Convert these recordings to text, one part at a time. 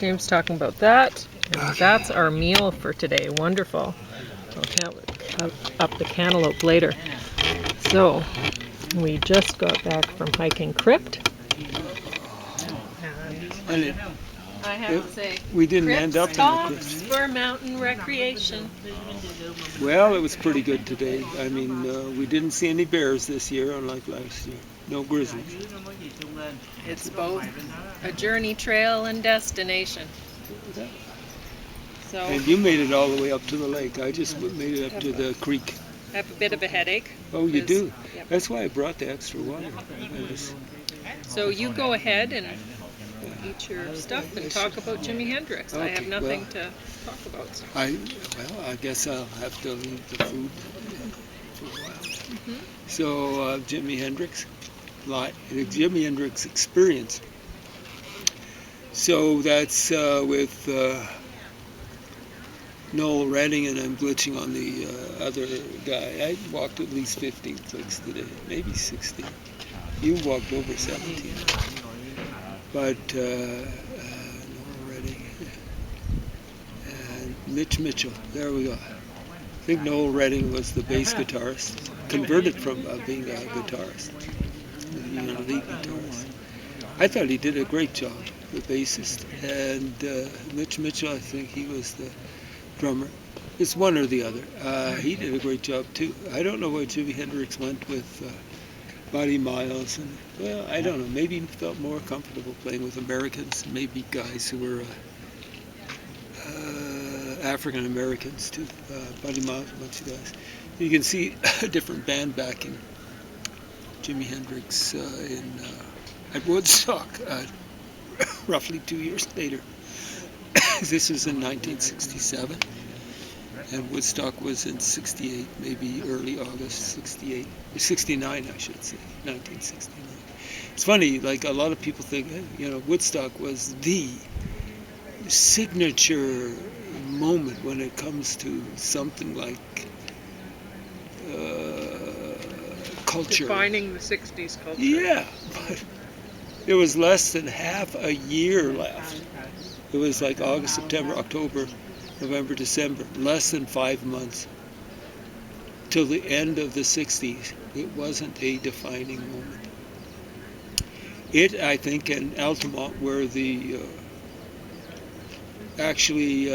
James talking about that. And that's our meal for today. Wonderful. I'll cut up the cantaloupe later. So, we just got back from hiking Crypt. And I have to say, we didn't end up in the Crypt. For mountain recreation. Well, it was pretty good today. I mean, we didn't see any bears this year, unlike last year. No grizzlies. It's both a journey trail and destination. So And you made it all the way up to the lake. I just made it up to the creek. I have a bit of a headache. Oh, you do? Yep. That's why I brought the extra water. So you go ahead and eat your stuff and talk about Jimi Hendrix. I have nothing to talk about. So. I guess I'll have to leave the food for a while. So Jimi Hendrix, the Jimi Hendrix Experience. So that's with Noel Redding, and I'm glitching on the other guy. I walked at least 15 clicks today, maybe 16. You walked over 17. But Noel Redding and Mitch Mitchell, there we go. I think Noel Redding was the bass guitarist, converted from being a guitarist, lead guitarist. I thought he did a great job, the bassist. And Mitch Mitchell, I think he was the drummer. It's one or the other. He did a great job too. I don't know why Jimi Hendrix went with Buddy Miles, and well, I don't know, maybe he felt more comfortable playing with Americans, maybe guys who were African Americans too. Buddy Miles, a bunch of guys. You can see a different band backing Jimi Hendrix at Woodstock roughly 2 years later. This was in 1967. And Woodstock was in 68, maybe early August 68, 69 I should say, 1969. It's funny, like a lot of people think, Woodstock was the signature moment when it comes to something like culture. Defining the 60s culture. Yeah, but there was less than half a year left. It was like August, September, October, November, December, less than 5 months till the end of the 60s. It wasn't a defining moment. It, I think, and Altamont were the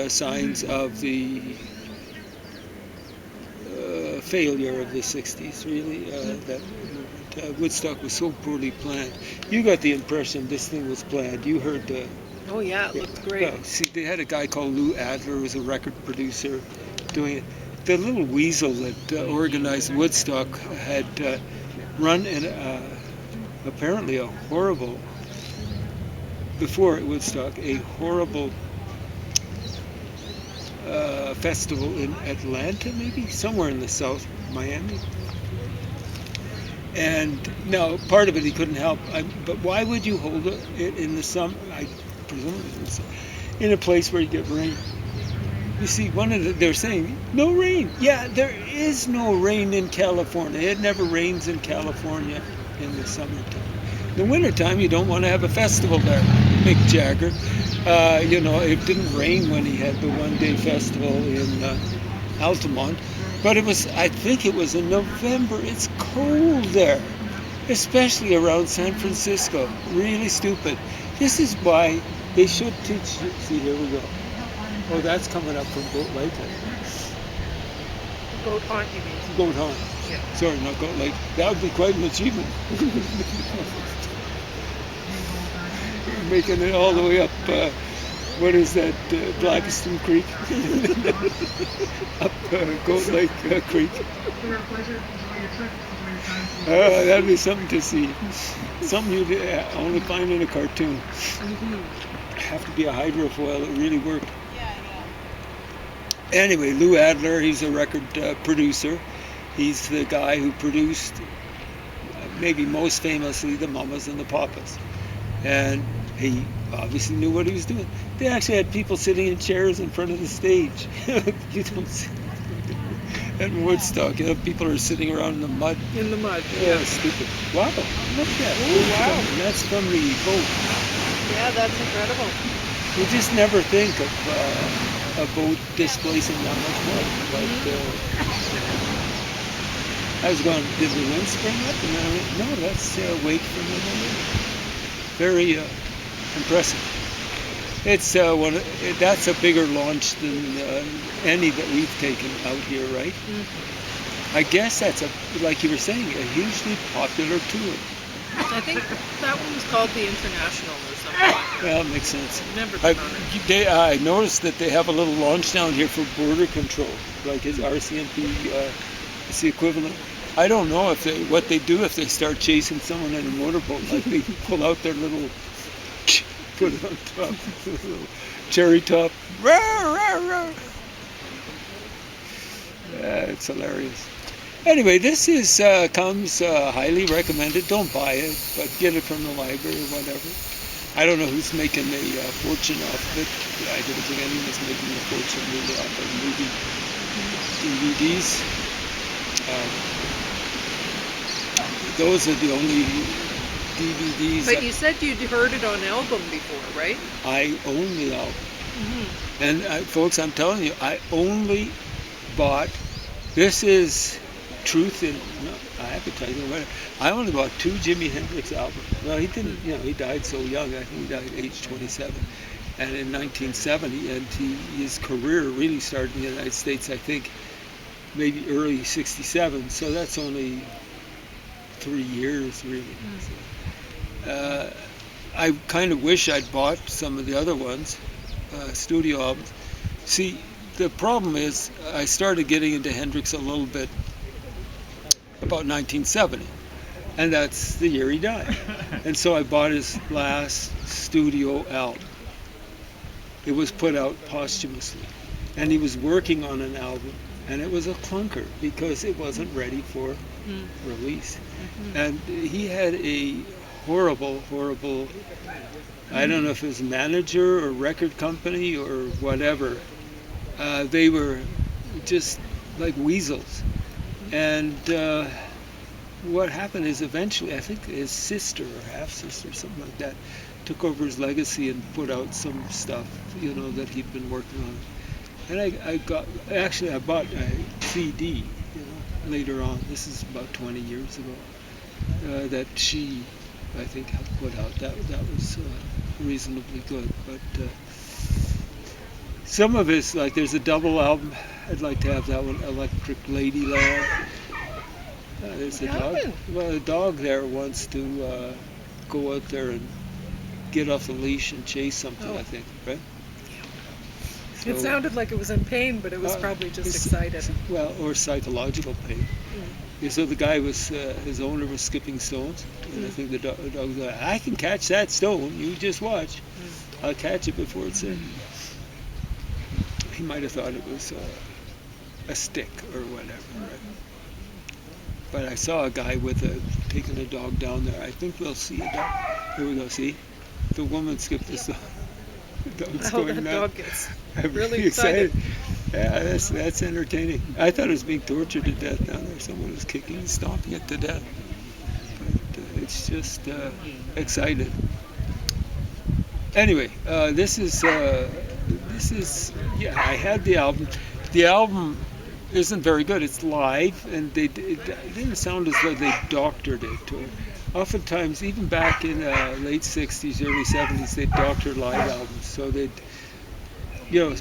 signs of the failure of the 60s, really. That Woodstock was so poorly planned. You got the impression this thing was planned. You heard the... Oh yeah, it looked great. Yeah, see, they had a guy called Lou Adler who was a record producer doing it. The little weasel that organized Woodstock had run in apparently a horrible, before Woodstock, a horrible festival in Atlanta, maybe? Somewhere in the south, Miami. And now, part of it he couldn't help. But why would you hold it in the summer? I presume in a place where you get rain. You see, they're saying, no rain. Yeah, there is no rain in California. It never rains in California in the summertime. In the wintertime, you don't want to have a festival there, Mick Jagger. It didn't rain when he had the one-day festival in Altamont. But I think it was in November. It's cold there, especially around San Francisco. Really stupid. This is why they should teach. See, here we go. Oh, that's coming up from Goat Lake. Goat Haunt, you mean? Goat Haunt. Yeah. Sorry, not Goat Lake. That would be quite an achievement. Making it all the way up, what is that, Blackiston Creek? Up Goat Lake Creek. That'd be something to see. Something you'd only find in a cartoon. Have to be a hydrofoil that really worked. Anyway, Lou Adler, he's a record producer. He's the guy who produced, maybe most famously, the Mamas and the Papas. And he obviously knew what he was doing. They actually had people sitting in chairs in front of the stage. You don't see at Woodstock. People are sitting around in the mud. In the mud. Yeah, stupid. Wow, look at that. Oh, wow. That's from the boat. Yeah, that's incredible. You just never think of a boat displacing that much water. But I was going, did the wind spring up? And then I went, no, that's wake from the wind. Very impressive. It's that's a bigger launch than any that we've taken out here, right? I guess that's like you were saying, a hugely popular tour. I think that one was called the International or something. Well, it makes sense. Never been on it. I noticed that they have a little launch down here for border control, like his RCMP. It's the equivalent. I don't know what they do if they start chasing someone in a motorboat. Like they pull out their little, put it on top, little cherry top. It's hilarious. Anyway, this comes highly recommended. Don't buy it, but get it from the library or whatever. I don't know who's making a fortune off of it. I don't think anyone's making a fortune really off of movie DVDs. Those are the only DVDs. But you said you'd heard it on album before, right? I own the album. And folks, I'm telling you, I only bought, this is truth in advertising. I only bought 2 Jimi Hendrix albums. Well, he didn't, he died so young. I think he died at age 27. And in 1970, and his career really started in the United States, I think, maybe early 67. So that's only 3 years, really. I kind of wish I'd bought some of the other ones, studio albums. See, the problem is I started getting into Hendrix a little bit about 1970, and that's the year he died. And so I bought his last studio album. It was put out posthumously, and he was working on an album, and it was a clunker because it wasn't ready for release. And he had a horrible, I don't know if it was manager or record company or whatever. They were just like weasels. And what happened is eventually, I think his sister or half-sister, something like that, took over his legacy and put out some stuff, that he'd been working on. And I bought a CD, later on. This is about 20 years ago, that she, I think, helped put out. That was reasonably good. But some of it's like, there's a double album. I'd like to have that one, Electric Ladyland. There's a dog. Well, a dog there wants to go out there and get off the leash and chase something, I think, right? So, it sounded like it was in pain, but it was probably just excited. Well, or psychological pain. Yeah, so the guy his owner was skipping stones, and I think the dog was like, I can catch that stone, you just watch. I'll catch it before it's in. He might have thought it was a stick or whatever, right? But I saw a guy taking a dog down there. I think we'll see a dog. Here we go, see? The woman skipped the stone. The dog's going that now. dog gets really excited. Yeah, that's entertaining. I thought it was being tortured to death down there. Someone was kicking and stomping it to death. But it's just excited. Anyway, this is I had the album. The album isn't very good. It's live, and it didn't sound as though they doctored it. Oftentimes, even back in late 60s, early 70s, they doctored live albums. So they'd,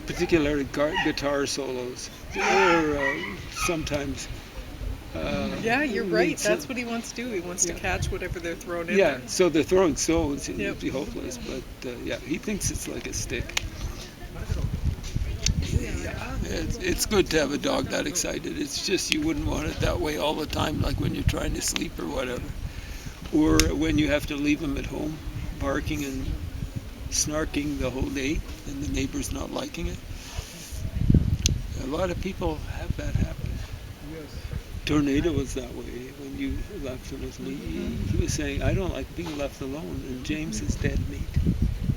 particularly guitar solos, or sometimes. Yeah, you're right. So, that's what he wants to do. He wants to catch whatever they're throwing in. Yeah, so they're throwing stones. It would be hopeless, but he thinks it's like a stick. It's good to have a dog that excited. It's just you wouldn't want it that way all the time, like when you're trying to sleep or whatever. Or when you have to leave him at home, barking and snarking the whole day, and the neighbor's not liking it. A lot of people have that happen. Tornado was that way when you left him with me. He was saying, I don't like being left alone, and James is dead meat.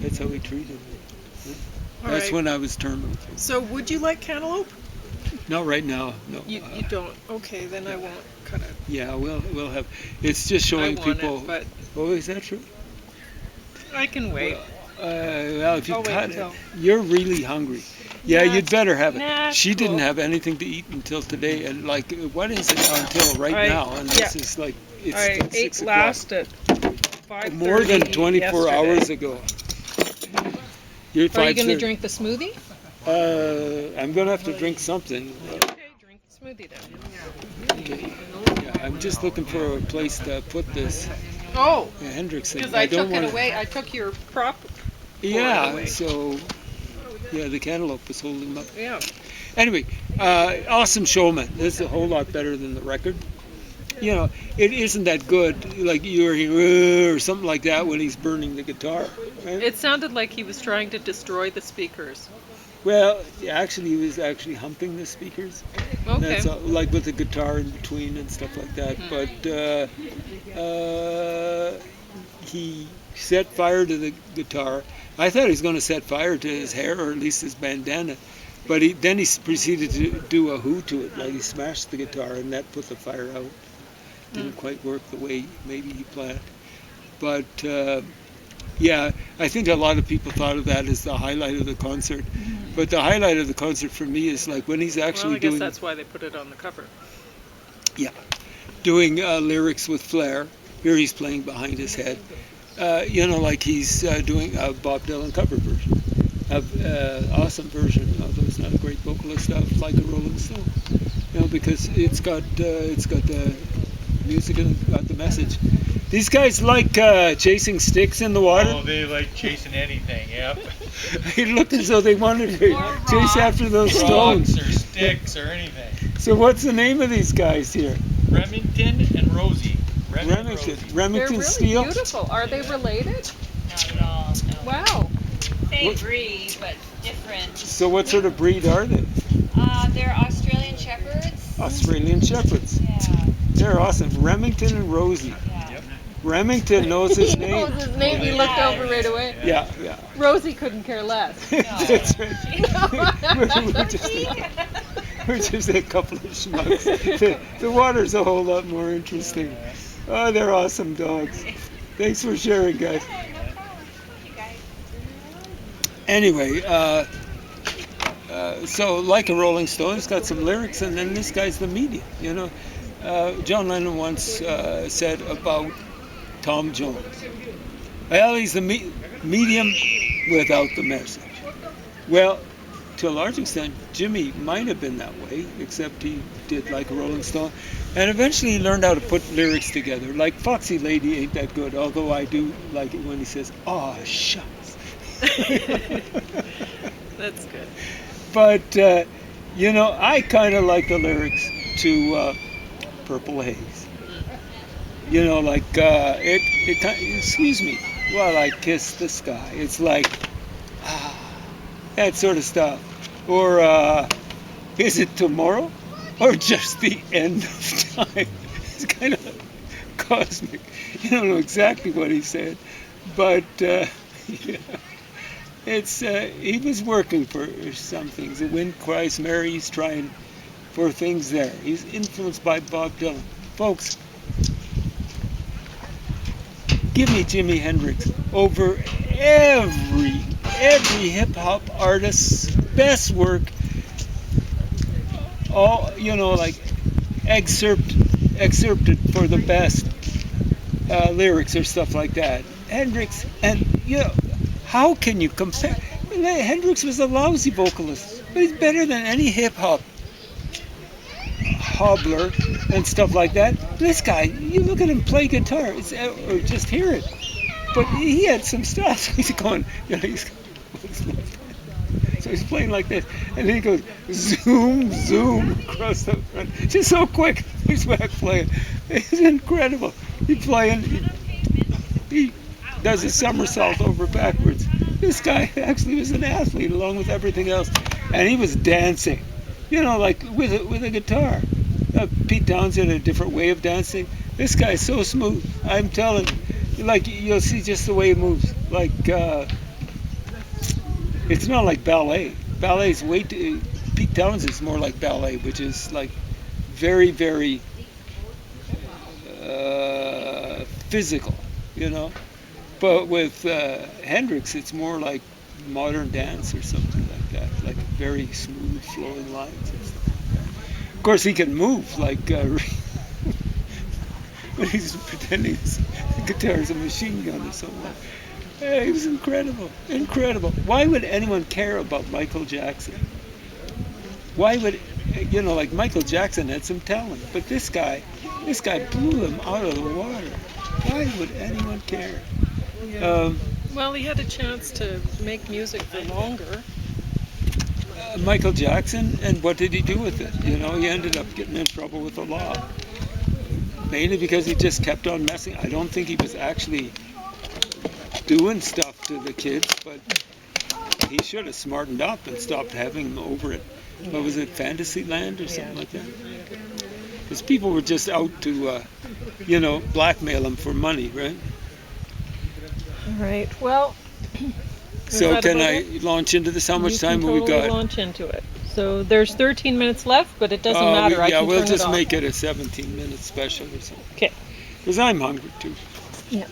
That's how he treated me. That's when I was terminal. So would you like cantaloupe? Not right now, no. You don't? Okay, then I won't cut it. Yeah, we'll have. It's just showing people. But oh, is that true? I can wait. Well, Well, if you I'll wait cut until- it, you're really hungry. Yeah, Nah, you'd better have it. nah, She didn't cool. have anything to eat until today, and like, what is it until right I- now? And this yeah. is like, it's I still ate 6 o'clock. last at 5:30 More than 24 yesterday. hours ago. You're Are you going to 5:30. drink the smoothie? I'm gonna have to drink something. Okay, drink the smoothie then. Okay. Yeah, I'm just looking for a place to put this Oh, Hendrix thing. because I don't took it wanna- away. I took your prop. Yeah, away. so yeah, the cantaloupe was holding him up. Yeah. Anyway, awesome showman. This is a whole lot better than the record. You know, it isn't that good, like you're hearing or something like that when he's burning the guitar. Right? It sounded like he was trying to destroy the speakers. Well, actually, he was actually humping the speakers. Okay. That's like with the guitar in between and stuff like that. But he set fire to the guitar. I thought he was going to set fire to his hair or at least his bandana. But then he proceeded to do a who to it, like he smashed the guitar and that put the fire out. Didn't quite work the way maybe he planned. But yeah, I think a lot of people thought of that as the highlight of the concert. But the highlight of the concert for me is like when he's actually Well, I guess doing that's why they put it on the cover. doing lyrics with flair. Here he's playing behind his head. You know, like he's doing a Bob Dylan cover version. Awesome version, although he's not a great vocalist of Like a Rolling Stone. You know, because it's got the music and got the message. These guys like chasing sticks in the water. Oh, they like chasing anything, yep. It looked as though they wanted to chase after those stones. Rocks or sticks or anything. So what's the name of these guys here? Remington and Rosie. Remington. They're Remington really Steel. beautiful. Are they related? Not at all, no. Wow. Same What- breed, but different. So what sort of breed are they? They're Australian Shepherds. Australian Shepherds. Yeah, They're awesome. Remington and Rosie. yeah. Remington knows his He name. knows his name. He looked over right away. Yeah, yeah. Rosie couldn't care less. That's right. we're just a couple of schmucks. The water's a whole lot more interesting. Oh, they're awesome dogs. Thanks for sharing, guys. Anyway, so like a Rolling Stone, it's got some lyrics, and then this guy's the media. You know, John Lennon once said about Tom Jones, well, he's the medium without the message. Well, to a large extent, Jimmy might have been that way, except he did like a Rolling Stone, and eventually he learned how to put lyrics together. Like Foxy Lady ain't that good, although I do like it when he says, "Oh, shucks." That's good. But, you know, I kind of like the lyrics to Purple Haze. You know, like, excuse me, while I kiss the sky. It's like, that sort of stuff. Or, is it tomorrow? Or just the end of time? It's kind of cosmic. You don't know exactly what he said. But, yeah. It's he was working for some things. The wind cries Mary. He's trying for things there. He's influenced by Bob Dylan, folks. Give me Jimi Hendrix over every hip hop artist's best work. All like excerpted for the best lyrics or stuff like that. Hendrix, and how can you compare? Hendrix was a lousy vocalist, but he's better than any hip-hop hobbler and stuff like that. This guy, you look at him play guitar, or just hear it. But he had some stuff. He's going, so he's playing like this, and then he goes zoom, zoom across the front, just so quick. He's back playing. It's incredible. He's playing. He does a somersault over backwards. This guy actually was an athlete along with everything else, and he was dancing, like with a guitar. Pete Downs had a different way of dancing. This guy's so smooth. I'm telling you, like you'll see just the way he moves. Like it's not like ballet. Ballet's Pete Downs is more like ballet, which is like very, very physical, But with Hendrix, it's more like modern dance or something like that, like very smooth flowing lines and stuff like that. Of course, he can move like when he's pretending his guitar is a machine gun or something. It was incredible, incredible. Why would anyone care about Michael Jackson? Why would, like Michael Jackson had some talent, but this guy blew him out of the water. Why would anyone care? Well, he had a chance to make music for longer. Michael Jackson, and what did he do with it? He ended up getting in trouble with the law. Mainly because he just kept on messing. I don't think he was actually doing stuff to the kids, but he should have smartened up and stopped having over it. What was it, Fantasyland or something like that? Because people were just out to, blackmail him for money, right? All right. Well. So can I launch into this? How much time have we got? Launch into it. So there's 13 minutes left, but it doesn't matter. We'll turn just it off. make it a 17-minute special or something. Okay. Because I'm hungry too. Yeah.